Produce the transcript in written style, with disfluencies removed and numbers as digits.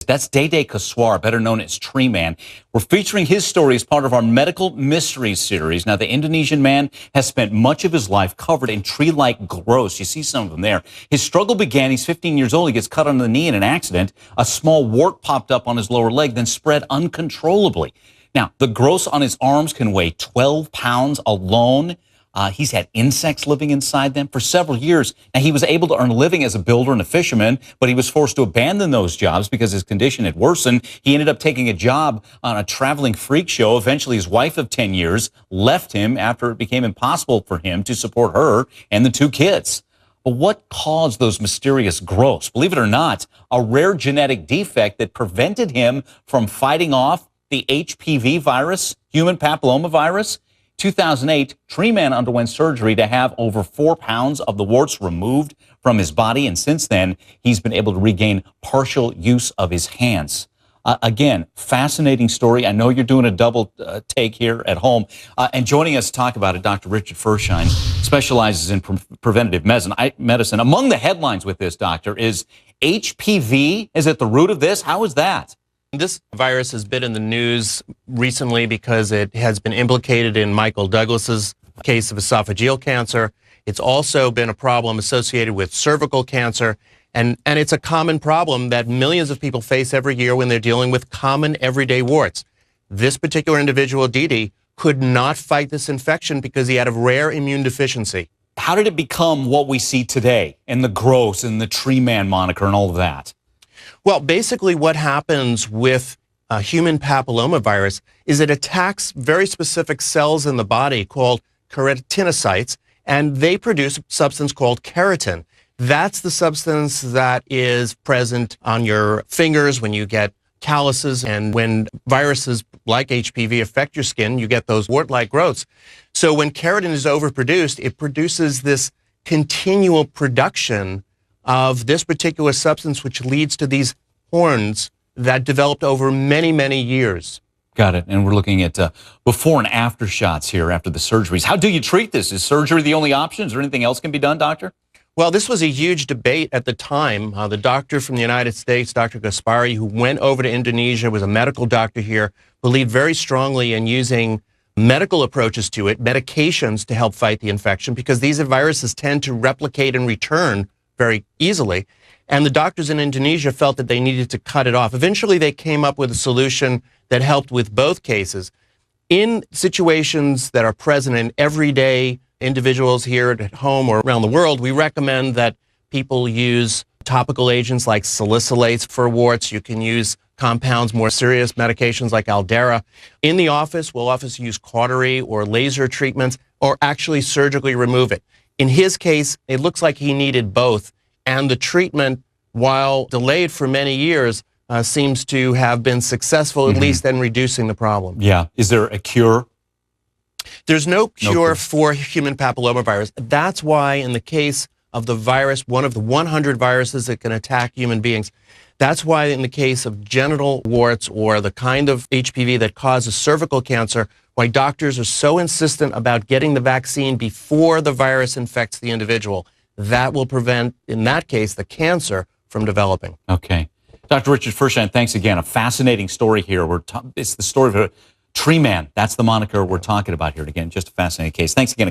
That's Dede Kaswar, better known as Tree Man. We're featuring his story as part of our Medical Mysteries series. Now, the Indonesian man has spent much of his life covered in tree-like growths. You see some of them there. His struggle began, he's 15 years old, he gets cut on the knee in an accident. A small wart popped up on his lower leg, then spread uncontrollably. Now, the growths on his arms can weigh 12 pounds alone. He's had insects living inside them for several years. Now, he was able to earn a living as a builder and a fisherman, but he was forced to abandon those jobs because his condition had worsened. He ended up taking a job on a traveling freak show. Eventually, his wife of 10 years left him after it became impossible for him to support her and the 2 kids. But what caused those mysterious growths? Believe it or not, a rare genetic defect that prevented him from fighting off the HPV virus, human papillomavirus. 2008, Tree Man underwent surgery to have over 4 pounds of the warts removed from his body, and since then, he's been able to regain partial use of his hands. Again, fascinating story. I know you're doing a double take here at home. And joining us to talk about it, Dr. Richard Firshein specializes in preventative medicine. Among the headlines with this, doctor, is HPV is at the root of this. How is that? This virus has been in the news recently because it has been implicated in Michael Douglas's case of esophageal cancer. It's also been a problem associated with cervical cancer, and it's a common problem that millions of people face every year when they're dealing with common everyday warts. This particular individual, Dede, could not fight this infection because he had a rare immune deficiency. How did it become what we see today, and the growths and the Tree Man moniker and all of that? Well, basically what happens with human papillomavirus is it attacks very specific cells in the body called keratinocytes, and they produce a substance called keratin. That's the substance that is present on your fingers when you get calluses, and when viruses like HPV affect your skin, you get those wart-like growths. So when keratin is overproduced, it produces this continual production of this particular substance, which leads to these horns that developed over many, many years. Got it. And we're looking at before and after shots here after the surgeries. How do you treat this? Is surgery the only option? Is there anything else can be done, doctor? Well, this was a huge debate at the time. The doctor from the United States, Dr. Gaspari, who went over to Indonesia, was a medical doctor here, believed very strongly in using medical approaches to it, medications to help fight the infection, because these viruses tend to replicate and return very easily. And the doctors in Indonesia felt that they needed to cut it off. Eventually, they came up with a solution that helped with both cases. In situations that are present in everyday individuals here at home or around the world, we recommend that people use topical agents like salicylates for warts. You can use compounds, more serious medications like Aldera. In the office, we'll often use cautery or laser treatments, or actually surgically remove it. In his case, it looks like he needed both, and the treatment, while delayed for many years, seems to have been successful, at least in reducing the problem. Yeah. Is there a cure? There's no cure for human papillomavirus. That's why in the case of the virus, one of the 100 viruses that can attack human beings, that's why in the case of genital warts or the kind of HPV that causes cervical cancer, why doctors are so insistent about getting the vaccine before the virus infects the individual. That will prevent, in that case, the cancer from developing. Okay. Dr. Richard Firshein, thanks again. A fascinating story here. It's the story of a Tree Man. That's the moniker we're talking about here. Again, just a fascinating case. Thanks again.